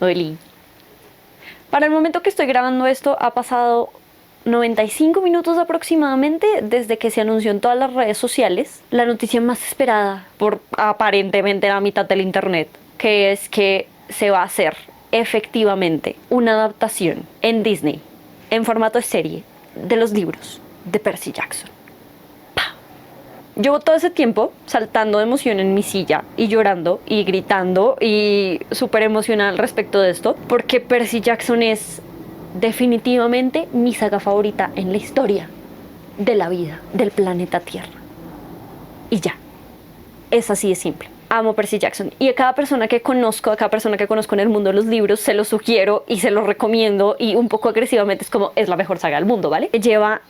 Oli. Para el momento que estoy grabando esto ha pasado 95 minutos aproximadamente desde que se anunció en todas las redes sociales la noticia más esperada por aparentemente la mitad del internet, que es que se va a hacer efectivamente una adaptación en Disney, en formato de serie, de los libros de Percy Jackson. Llevo todo ese tiempo saltando de emoción en mi silla y llorando y gritando y súper emocional respecto de esto, porque Percy Jackson es definitivamente mi saga favorita en la historia de la vida, del planeta Tierra. Y ya, es así de simple. Amo Percy Jackson y a cada persona que conozco, en el mundo de los libros, se lo sugiero y se lo recomiendo, y un poco agresivamente es como, es la mejor saga del mundo, ¿vale? Lleva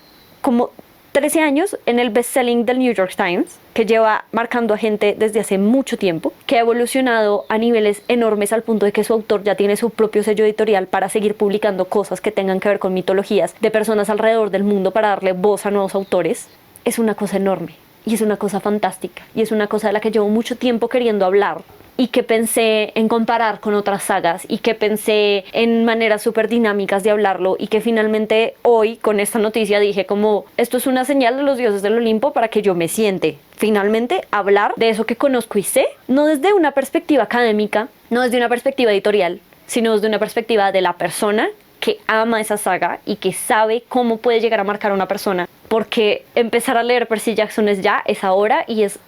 como 13 años en el best-selling del New York Times, que lleva marcando a gente desde hace mucho tiempo, que ha evolucionado a niveles enormes al punto de que su autor ya tiene su propio sello editorial para seguir publicando cosas que tengan que ver con mitologías de personas alrededor del mundo para darle voz a nuevos autores. Es una cosa enorme y es una cosa fantástica y es una cosa de la que llevo mucho tiempo queriendo hablar, y que pensé en comparar con otras sagas y que pensé en maneras súper dinámicas de hablarlo, y que finalmente hoy con esta noticia dije como, esto es una señal de los dioses del Olimpo para que yo me siente finalmente a hablar de eso que conozco y sé, no desde una perspectiva académica, no desde una perspectiva editorial, sino desde una perspectiva de la persona que ama esa saga y que sabe cómo puede llegar a marcar a una persona, porque empezar a leer Percy Jackson es ahora, y es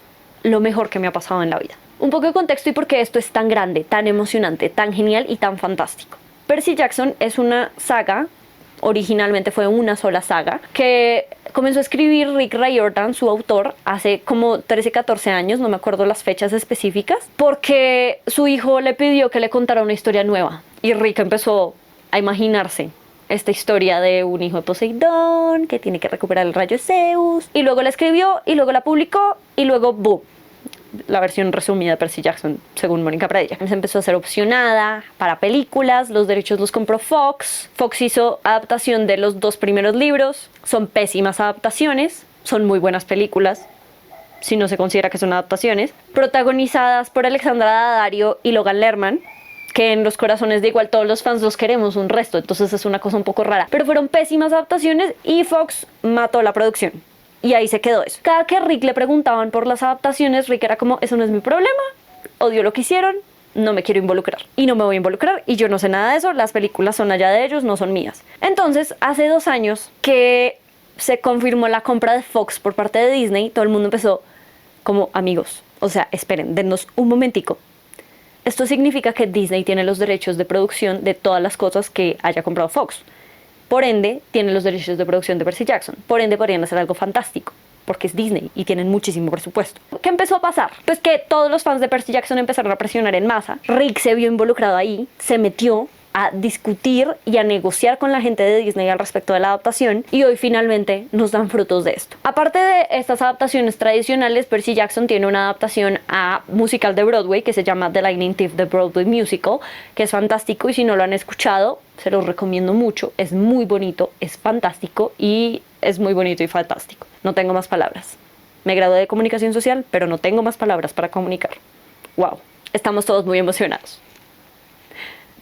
lo mejor que me ha pasado en la vida. Un poco de contexto y por qué esto es tan grande, tan emocionante, tan genial y tan fantástico. Percy Jackson es una saga, originalmente fue una sola saga, que comenzó a escribir Rick Riordan, su autor, hace como 13, 14 años, no me acuerdo las fechas específicas, porque su hijo le pidió que le contara una historia nueva. Y Rick empezó a imaginarse esta historia de un hijo de Poseidón que tiene que recuperar el rayo de Zeus, y luego la escribió y luego la publicó y luego ¡boom! La versión resumida de Percy Jackson, según Mónica Pradilla. Se empezó a ser opcionada para películas, los derechos los compró Fox. Fox hizo adaptación de los 2 primeros libros. Son pésimas adaptaciones, son muy buenas películas, si no se considera que son adaptaciones. Protagonizadas por Alexandra Daddario y Logan Lerman, que en los corazones de igual todos los fans los queremos un resto, entonces es una cosa un poco rara. Pero fueron pésimas adaptaciones y Fox mató la producción. Y ahí se quedó eso. Cada que a Rick le preguntaban por las adaptaciones, Rick era como, eso no es mi problema, odio lo que hicieron, no me quiero involucrar. Y no me voy a involucrar, y yo no sé nada de eso, las películas son allá de ellos, no son mías. Entonces, hace 2 años que se confirmó la compra de Fox por parte de Disney, todo el mundo empezó como, amigos, o sea, esperen, dennos un momentico. Esto significa que Disney tiene los derechos de producción de todas las cosas que haya comprado Fox. Por ende, tienen los derechos de producción de Percy Jackson. Por ende, podrían hacer algo fantástico, porque es Disney y tienen muchísimo presupuesto. ¿Qué empezó a pasar? Pues que todos los fans de Percy Jackson empezaron a presionar en masa. Rick se vio involucrado ahí, se metió a discutir y a negociar con la gente de Disney al respecto de la adaptación, y hoy finalmente nos dan frutos de esto. Aparte de estas adaptaciones tradicionales, Percy Jackson tiene una adaptación a musical de Broadway que se llama The Lightning Thief, The Broadway Musical, que es fantástico, y si no lo han escuchado, se los recomiendo mucho. Es muy bonito, es fantástico y es muy bonito y fantástico. No tengo más palabras. Me gradué de comunicación social, pero no tengo más palabras para comunicar. Wow, estamos todos muy emocionados.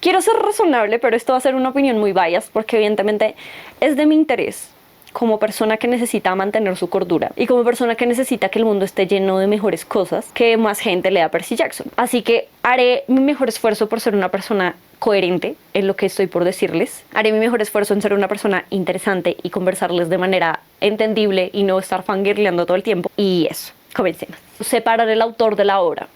Quiero ser razonable, pero esto va a ser una opinión muy biased, porque evidentemente es de mi interés, como persona que necesita mantener su cordura y como persona que necesita que el mundo esté lleno de mejores cosas, que más gente lea Percy Jackson. Así que haré mi mejor esfuerzo por ser una persona coherente en lo que estoy por decirles. Haré mi mejor esfuerzo en ser una persona interesante y conversarles de manera entendible y no estar fangirleando todo el tiempo. Y eso, comencemos. Separar el autor de la obra.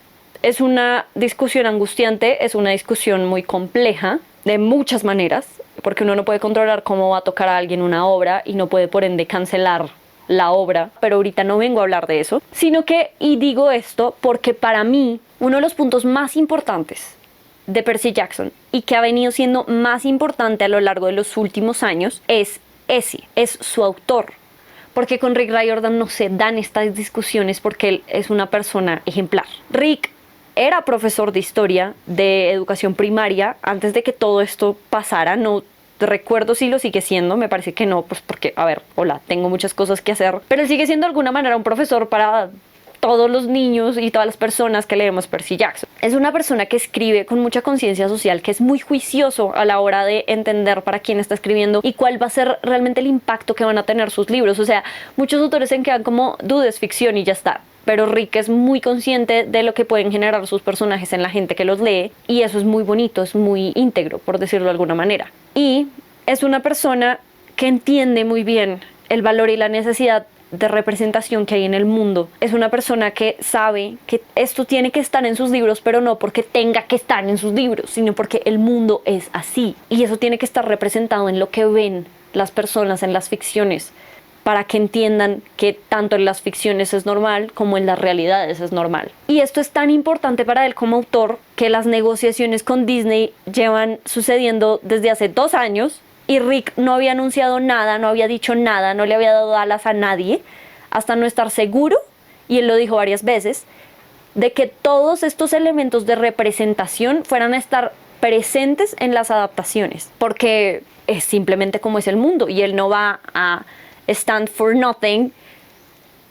Es una discusión angustiante, es una discusión muy compleja, de muchas maneras, porque uno no puede controlar cómo va a tocar a alguien una obra y no puede por ende cancelar la obra, pero ahorita no vengo a hablar de eso, sino que, y digo esto porque para mí uno de los puntos más importantes de Percy Jackson y que ha venido siendo más importante a lo largo de los últimos años es su autor. Porque con Rick Riordan no se dan estas discusiones porque él es una persona ejemplar. Rick era profesor de historia de educación primaria antes de que todo esto pasara. No recuerdo si lo sigue siendo, me parece que no, pues porque, a ver, hola, tengo muchas cosas que hacer, pero él sigue siendo de alguna manera un profesor para todos los niños y todas las personas que leemos Percy Jackson. Es una persona que escribe con mucha conciencia social, que es muy juicioso a la hora de entender para quién está escribiendo y cuál va a ser realmente el impacto que van a tener sus libros. O sea, muchos autores se quedan como, dudes, ficción y ya está. Pero Rick es muy consciente de lo que pueden generar sus personajes en la gente que los lee, y eso es muy bonito, es muy íntegro, por decirlo de alguna manera. Y es una persona que entiende muy bien el valor y la necesidad de representación que hay en el mundo. Es una persona que sabe que esto tiene que estar en sus libros, pero no porque tenga que estar en sus libros, sino porque el mundo es así. Y eso tiene que estar representado en lo que ven las personas en las ficciones, para que entiendan que tanto en las ficciones es normal como en las realidades es normal. Y esto es tan importante para él como autor que las negociaciones con Disney llevan sucediendo desde hace 2 años, y Rick no había anunciado nada, no había dicho nada, no le había dado alas a nadie hasta no estar seguro, y él lo dijo varias veces, de que todos estos elementos de representación fueran a estar presentes en las adaptaciones, porque es simplemente como es el mundo y él no va a stand for nothing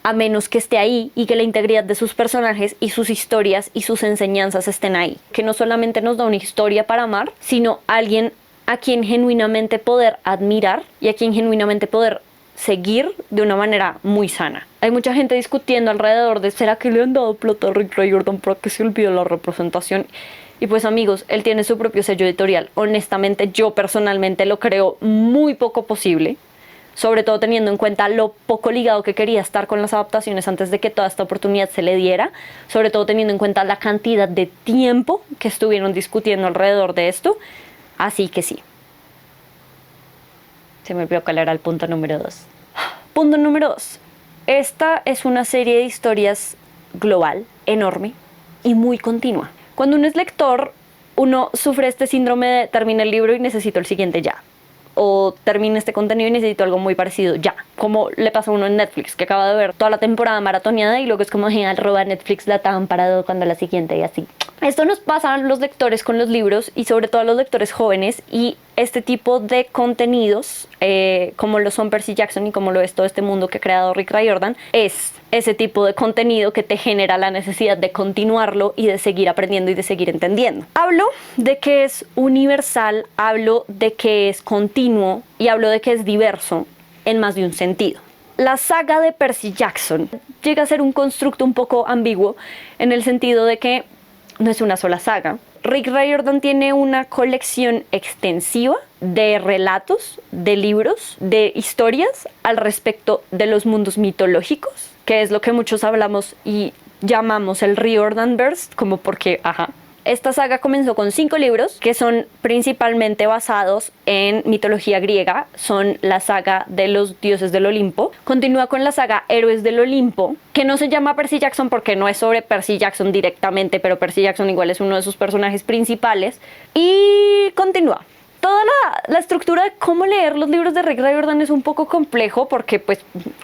a menos que esté ahí y que la integridad de sus personajes y sus historias y sus enseñanzas estén ahí. Que no solamente nos da una historia para amar, sino alguien a quien genuinamente poder admirar y a quien genuinamente poder seguir de una manera muy sana. Hay mucha gente discutiendo alrededor de ¿será que le han dado plata a Rick Riordan para que se olvide la representación? Y pues amigos, él tiene su propio sello editorial. Honestamente, yo personalmente lo creo muy poco posible, sobre todo teniendo en cuenta lo poco ligado que quería estar con las adaptaciones antes de que toda esta oportunidad se le diera, sobre todo teniendo en cuenta la cantidad de tiempo que estuvieron discutiendo alrededor de esto. Así que sí. Se me olvidó cuál era el punto número 2. Punto número 2. Esta es una serie de historias global, enorme y muy continua. Cuando uno es lector, uno sufre este síndrome de termina el libro y necesito el siguiente ya. O termina este contenido y necesito algo muy parecido ya, como le pasa a uno en Netflix, que acaba de ver toda la temporada maratoneada y luego es como genial, roba Netflix la tan parado cuando la siguiente y así. Esto nos pasa a los lectores con los libros y sobre todo a los lectores jóvenes, y este tipo de contenidos, como lo son Percy Jackson y como lo es todo este mundo que ha creado Rick Riordan, es ese tipo de contenido que te genera la necesidad de continuarlo y de seguir aprendiendo y de seguir entendiendo. Hablo de que es universal, hablo de que es continuo y hablo de que es diverso en más de un sentido. La saga de Percy Jackson llega a ser un constructo un poco ambiguo en el sentido de que no es una sola saga. Rick Riordan tiene una colección extensiva de relatos, de libros, de historias al respecto de los mundos mitológicos, que es lo que muchos hablamos y llamamos el Riordanverse, como porque, Esta saga comenzó con 5 libros que son principalmente basados en mitología griega. Son la saga de los dioses del Olimpo. Continúa con la saga Héroes del Olimpo, que no se llama Percy Jackson porque no es sobre Percy Jackson directamente, pero Percy Jackson igual es uno de sus personajes principales. Y continúa. Toda la estructura de cómo leer los libros de Rick Riordan es un poco complejo porque pues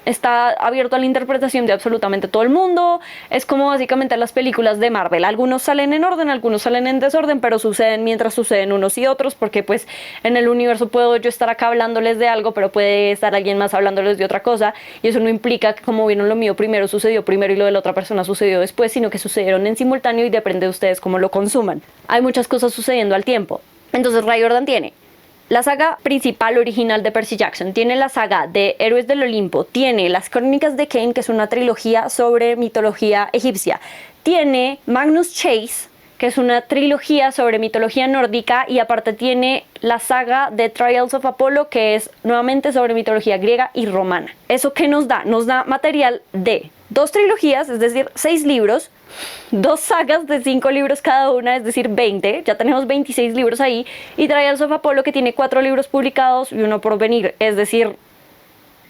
está abierto a la interpretación de absolutamente todo el mundo. Es como básicamente las películas de Marvel. Algunos salen en orden, algunos salen en desorden, pero suceden mientras suceden unos y otros, porque pues en el universo puedo yo estar acá hablándoles de algo, pero puede estar alguien más hablándoles de otra cosa, y eso no implica que como vieron lo mío primero sucedió primero y lo de la otra persona sucedió después, sino que sucedieron en simultáneo y depende de ustedes cómo lo consuman. Hay muchas cosas sucediendo al tiempo. Entonces Riordan tiene la saga principal original de Percy Jackson, tiene la saga de Héroes del Olimpo, tiene las Crónicas de Kane, que es una trilogía sobre mitología egipcia, tiene Magnus Chase, que es una trilogía sobre mitología nórdica, y aparte tiene la saga de Trials of Apollo, que es nuevamente sobre mitología griega y romana. ¿Eso qué nos da? Nos da material de 2 trilogías, es decir, 6 libros, 2 sagas de 5 libros cada una, es decir, 20, ya tenemos 26 libros ahí, y Trials of Apollo, que tiene 4 libros publicados y uno por venir, es decir,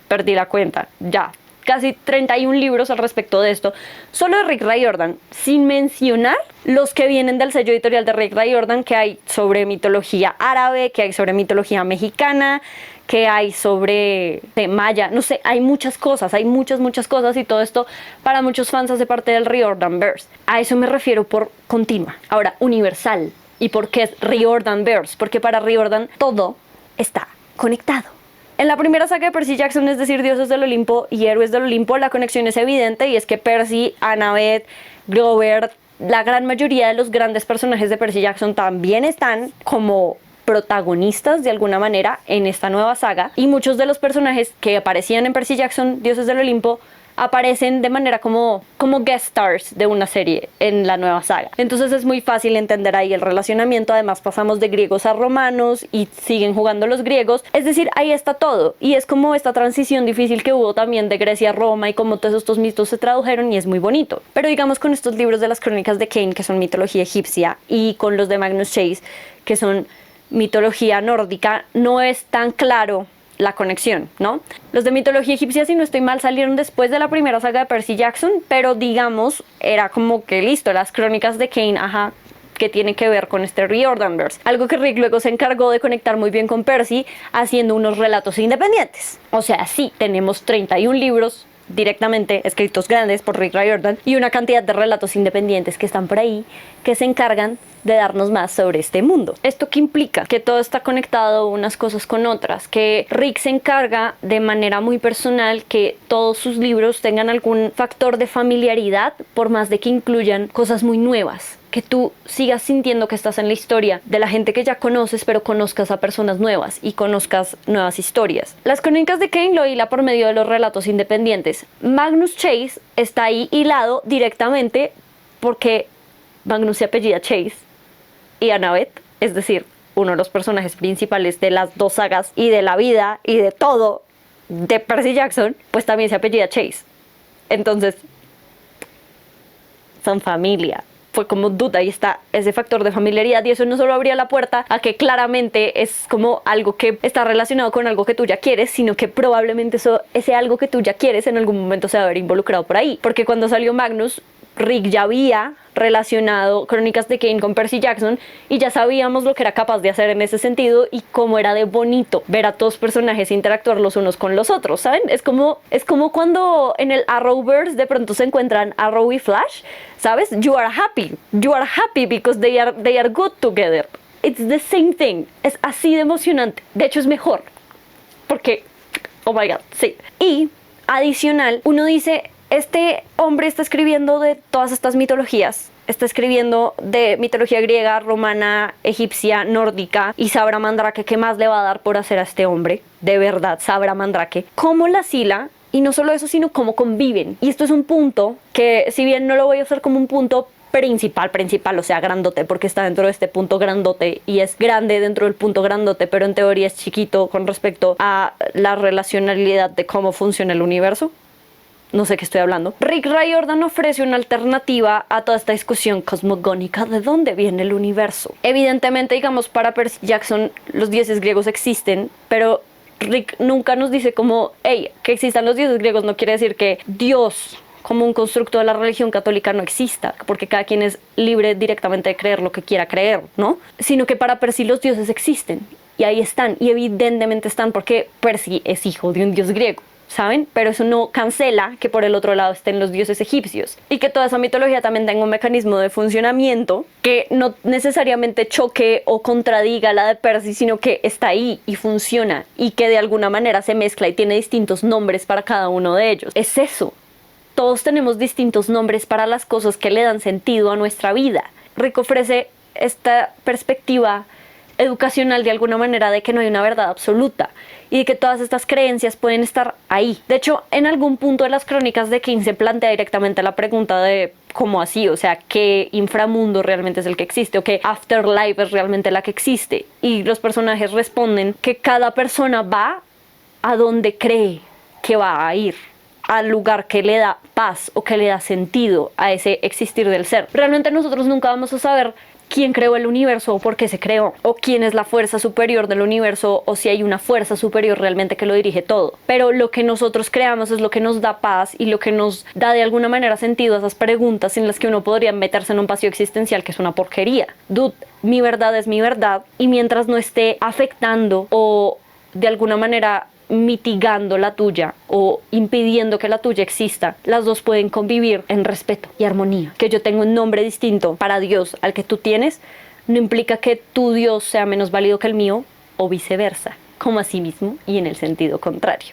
perdí la cuenta, ya, casi 31 libros al respecto de esto, solo de Rick Riordan, sin mencionar los que vienen del sello editorial de Rick Riordan, que hay sobre mitología árabe, que hay sobre mitología mexicana, que hay sobre maya, no sé, hay muchas cosas, hay muchas cosas, y todo esto para muchos fans hace parte del Riordanverse. A eso me refiero por continua. Ahora, universal. ¿Y por qué es Riordanverse? Porque para Riordan todo está conectado. En la primera saga de Percy Jackson, es decir, Dioses del Olimpo y Héroes del Olimpo, la conexión es evidente y es que Percy, Annabeth, Grover, la gran mayoría de los grandes personajes de Percy Jackson también están como protagonistas de alguna manera en esta nueva saga, y muchos de los personajes que aparecían en Percy Jackson, Dioses del Olimpo, aparecen de manera como guest stars de una serie en la nueva saga. Entonces es muy fácil entender ahí el relacionamiento. Además pasamos de griegos a romanos y siguen jugando los griegos, es decir, ahí está todo, y es como esta transición difícil que hubo también de Grecia a Roma y como todos estos mitos se tradujeron, y es muy bonito. Pero digamos, con estos libros de las crónicas de Kane, que son mitología egipcia, y con los de Magnus Chase, que son mitología nórdica, no es tan claro la conexión, ¿no? Los de mitología egipcia, si no estoy mal, salieron después de la primera saga de Percy Jackson, pero digamos, era como que listo, las crónicas de Kane, ajá, que tiene que ver con este Riordanverse. Algo que Rick luego se encargó de conectar muy bien con Percy, haciendo unos relatos independientes. O sea, sí, tenemos 31 libros directamente escritos grandes por Rick Riordan y una cantidad de relatos independientes que están por ahí, que se encargan de darnos más sobre este mundo. ¿Esto qué implica? Que todo está conectado unas cosas con otras, que Rick se encarga de manera muy personal que todos sus libros tengan algún factor de familiaridad, por más de que incluyan cosas muy nuevas, que tú sigas sintiendo que estás en la historia de la gente que ya conoces, pero conozcas a personas nuevas y conozcas nuevas historias. Las crónicas de Kane lo hila por medio de los relatos independientes. Magnus Chase está ahí hilado directamente porque Magnus se apellida Chase, y Annabeth, es decir, uno de los personajes principales de las dos sagas y de la vida y de todo de Percy Jackson, pues también se apellida Chase. Entonces, son familia. Fue como duda, y está ese factor de familiaridad, y eso no solo abría la puerta a que claramente es como algo que está relacionado con algo que tú ya quieres, sino que probablemente ese algo que tú ya quieres en algún momento se va a ver involucrado por ahí. Porque cuando salió Magnus, Rick ya había relacionado Crónicas de Kane con Percy Jackson y ya sabíamos lo que era capaz de hacer en ese sentido y cómo era de bonito ver a todos los personajes interactuar los unos con los otros, ¿saben? Es como cuando en el Arrowverse de pronto se encuentran Arrow y Flash, ¿sabes? You are happy because they are good together. It's the same thing. Es así de emocionante. De hecho es mejor porque, oh my god, sí. Y adicional, uno dice, este hombre está escribiendo de todas estas mitologías, está escribiendo de mitología griega, romana, egipcia, nórdica, y Sabra Mandrake, ¿qué más le va a dar por hacer a este hombre? De verdad, Sabra Mandrake. ¿Cómo las hila? Y no solo eso, sino cómo conviven. Y esto es un punto que, si bien no lo voy a hacer como un punto principal, o sea, grandote, porque está dentro de este punto grandote y es grande dentro del punto grandote, pero en teoría es chiquito con respecto a la relacionalidad de cómo funciona el universo. No sé qué estoy hablando. Rick Riordan ofrece una alternativa a toda esta discusión cosmogónica de dónde viene el universo. Evidentemente, digamos, para Percy Jackson los dioses griegos existen, pero Rick nunca nos dice como, hey, que existan los dioses griegos no quiere decir que Dios como un constructo de la religión católica no exista, porque cada quien es libre directamente de creer lo que quiera creer, ¿no? Sino que para Percy los dioses existen, y ahí están, y evidentemente están porque Percy es hijo de un dios griego, ¿saben? Pero eso no cancela que por el otro lado estén los dioses egipcios y que toda esa mitología también tenga un mecanismo de funcionamiento que no necesariamente choque o contradiga la de Percy, sino que está ahí y funciona y que de alguna manera se mezcla y tiene distintos nombres para cada uno de ellos. Es eso. Todos tenemos distintos nombres para las cosas que le dan sentido a nuestra vida. Rick ofrece esta perspectiva educacional de alguna manera de que no hay una verdad absoluta y de que todas estas creencias pueden estar ahí. De hecho, en algún punto de las crónicas de Kane se plantea directamente la pregunta de cómo así, o sea, qué inframundo realmente es el que existe o qué afterlife es realmente la que existe. Y los personajes responden que cada persona va a donde cree que va a ir, al lugar que le da paz o que le da sentido a ese existir del ser. Realmente nosotros nunca vamos a saber quién creó el universo o por qué se creó, o quién es la fuerza superior del universo, o si hay una fuerza superior realmente que lo dirige todo. Pero lo que nosotros creamos es lo que nos da paz y lo que nos da de alguna manera sentido a esas preguntas en las que uno podría meterse en un vacío existencial que es una porquería. Dude, mi verdad es mi verdad, y mientras no esté afectando o de alguna manera mitigando la tuya o impidiendo que la tuya exista, las dos pueden convivir en respeto y armonía. Que yo tenga un nombre distinto para Dios al que tú tienes no implica que tu Dios sea menos válido que el mío o viceversa. como a sí mismo y en el sentido contrario.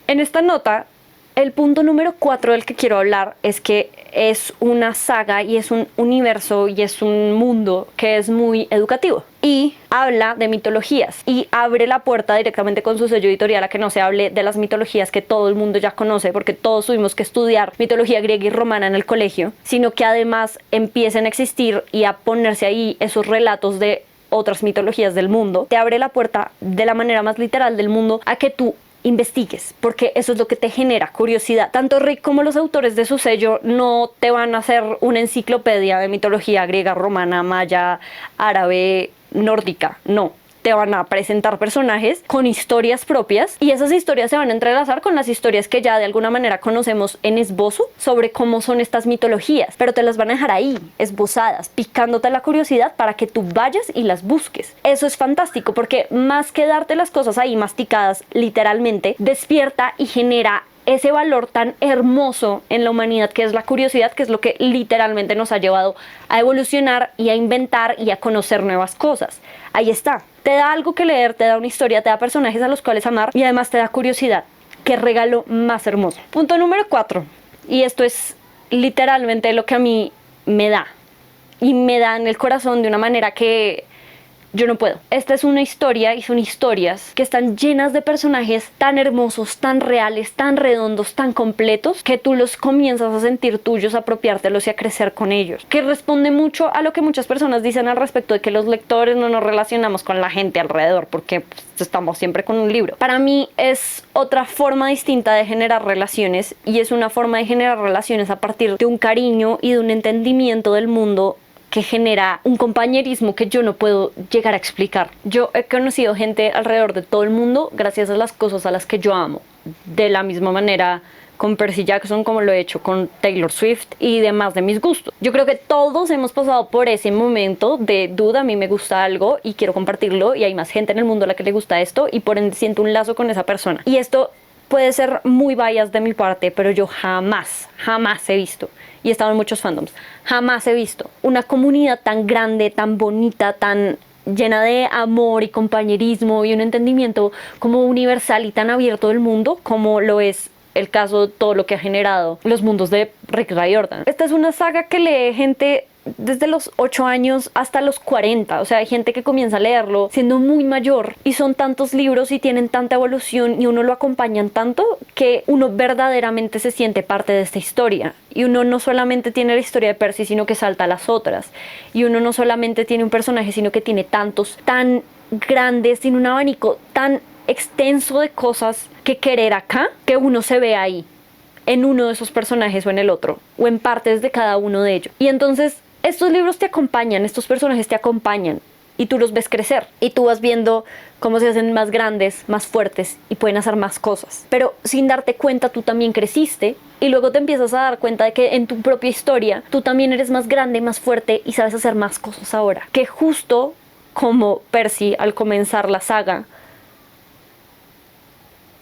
En esta nota, el punto número 4 del que quiero hablar es que es una saga y es un universo y es un mundo que es muy educativo y habla de mitologías y abre la puerta directamente con su sello editorial a que no se hable de las mitologías que todo el mundo ya conoce, porque todos tuvimos que estudiar mitología griega y romana en el colegio, sino que además empiecen a existir y a ponerse ahí esos relatos de otras mitologías del mundo. Te abre la puerta de la manera más literal del mundo a que tú investigues, porque eso es lo que te genera curiosidad. Tanto Rick como los autores de su sello no te van a hacer una enciclopedia de mitología griega, romana, maya, árabe, nórdica, no. Te van a presentar personajes con historias propias y esas historias se van a entrelazar con las historias que ya de alguna manera conocemos en esbozo sobre cómo son estas mitologías, pero te las van a dejar ahí, esbozadas, picándote la curiosidad para que tú vayas y las busques. Eso es fantástico porque más que darte las cosas ahí masticadas literalmente, despierta y genera ese valor tan hermoso en la humanidad que es la curiosidad, que es lo que literalmente nos ha llevado a evolucionar y a inventar y a conocer nuevas cosas. Ahí está. Te da algo que leer, te da una historia, te da personajes a los cuales amar y además te da curiosidad. ¡Qué regalo más hermoso! Punto número 4. Y esto es literalmente lo que a mí me da. Y me da en el corazón de una manera que yo no puedo. Esta es una historia y son historias que están llenas de personajes tan hermosos, tan reales, tan redondos, tan completos, que tú los comienzas a sentir tuyos, a apropiártelos y a crecer con ellos. Que responde mucho a lo que muchas personas dicen al respecto de que los lectores no nos relacionamos con la gente alrededor porque pues, estamos siempre con un libro. Para mí es otra forma distinta de generar relaciones y es una forma de generar relaciones a partir de un cariño y de un entendimiento del mundo que genera un compañerismo que yo no puedo llegar a explicar. Yo he conocido gente alrededor de todo el mundo gracias a las cosas a las que yo amo. De la misma manera con Percy Jackson como lo he hecho con Taylor Swift y demás de mis gustos. Yo creo que todos hemos pasado por ese momento de duda, a mí me gusta algo y quiero compartirlo y hay más gente en el mundo a la que le gusta esto y por ende siento un lazo con esa persona. Y esto puede ser muy bias de mi parte, pero yo jamás he visto, y he estado en muchos fandoms, jamás he visto una comunidad tan grande, tan bonita, tan llena de amor y compañerismo y un entendimiento como universal y tan abierto del mundo como lo es el caso de todo lo que ha generado los mundos de Rick Riordan. Esta es una saga que lee gente desde los 8 años hasta los 40, o sea, hay gente que comienza a leerlo siendo muy mayor y son tantos libros y tienen tanta evolución y uno lo acompañan tanto que uno verdaderamente se siente parte de esta historia y uno no solamente tiene la historia de Percy sino que salta a las otras y uno no solamente tiene un personaje sino que tiene tantos tan grandes, tiene un abanico tan extenso de cosas que querer acá que uno se ve ahí en uno de esos personajes o en el otro o en partes de cada uno de ellos y entonces estos libros te acompañan, estos personajes te acompañan y tú los ves crecer y tú vas viendo cómo se hacen más grandes, más fuertes y pueden hacer más cosas. Pero sin darte cuenta tú también creciste y luego te empiezas a dar cuenta de que en tu propia historia tú también eres más grande, más fuerte y sabes hacer más cosas ahora. Que justo como Percy al comenzar la saga,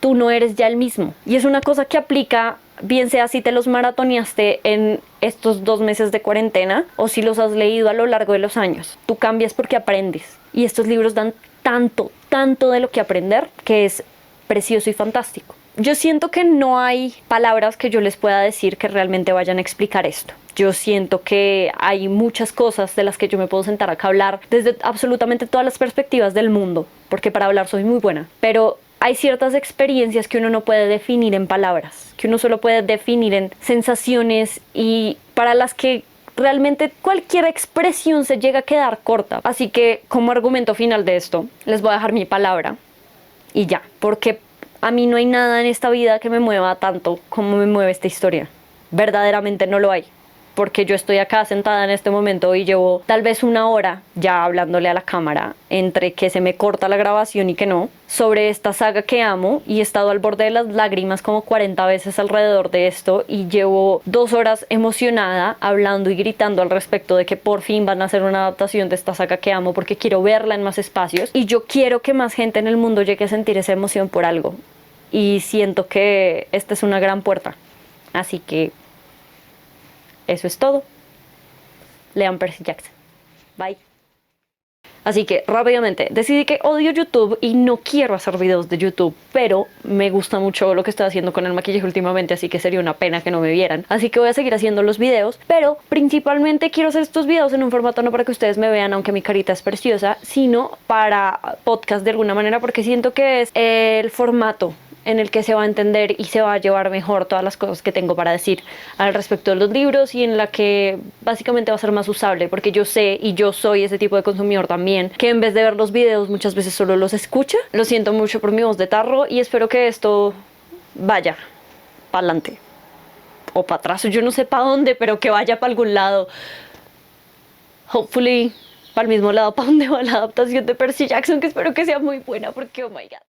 tú no eres ya el mismo. Y es una cosa que aplica bien sea si te los maratoneaste en estos 2 meses de cuarentena o si los has leído a lo largo de los años. Tú cambias porque aprendes. Y estos libros dan tanto de lo que aprender que es precioso y fantástico. Yo siento que no hay palabras que yo les pueda decir que realmente vayan a explicar esto. Yo siento que hay muchas cosas de las que yo me puedo sentar acá a hablar desde absolutamente todas las perspectivas del mundo, porque para hablar soy muy buena, pero hay ciertas experiencias que uno no puede definir en palabras, que uno solo puede definir en sensaciones y para las que realmente cualquier expresión se llega a quedar corta. Así que como argumento final de esto, les voy a dejar mi palabra y ya, porque a mí no hay nada en esta vida que me mueva tanto como me mueve esta historia. Verdaderamente no lo hay. Porque yo estoy acá sentada en este momento y llevo tal vez 1 hora ya hablándole a la cámara entre que se me corta la grabación y que no, sobre esta saga que amo y he estado al borde de las lágrimas como 40 veces alrededor de esto y llevo 2 horas emocionada hablando y gritando al respecto de que por fin van a hacer una adaptación de esta saga que amo porque quiero verla en más espacios y yo quiero que más gente en el mundo llegue a sentir esa emoción por algo y siento que esta es una gran puerta, así que eso es todo. Lean Percy Jackson. Bye. Así que rápidamente decidí que odio YouTube y no quiero hacer videos de YouTube, pero me gusta mucho lo que estoy haciendo con el maquillaje últimamente, así que sería una pena que no me vieran. Así que voy a seguir haciendo los videos, pero principalmente quiero hacer estos videos en un formato no para que ustedes me vean, aunque mi carita es preciosa, sino para podcast de alguna manera, porque siento que es el formato en el que se va a entender y se va a llevar mejor todas las cosas que tengo para decir al respecto de los libros, y en la que básicamente va a ser más usable, porque yo sé y yo soy ese tipo de consumidor también, que en vez de ver los videos muchas veces solo los escucha. Lo siento mucho por mi voz de tarro y espero que esto vaya para adelante o para atrás, yo no sé para dónde, pero que vaya para algún lado. Hopefully para el mismo lado para donde va la adaptación de Percy Jackson, que espero que sea muy buena, porque oh my god.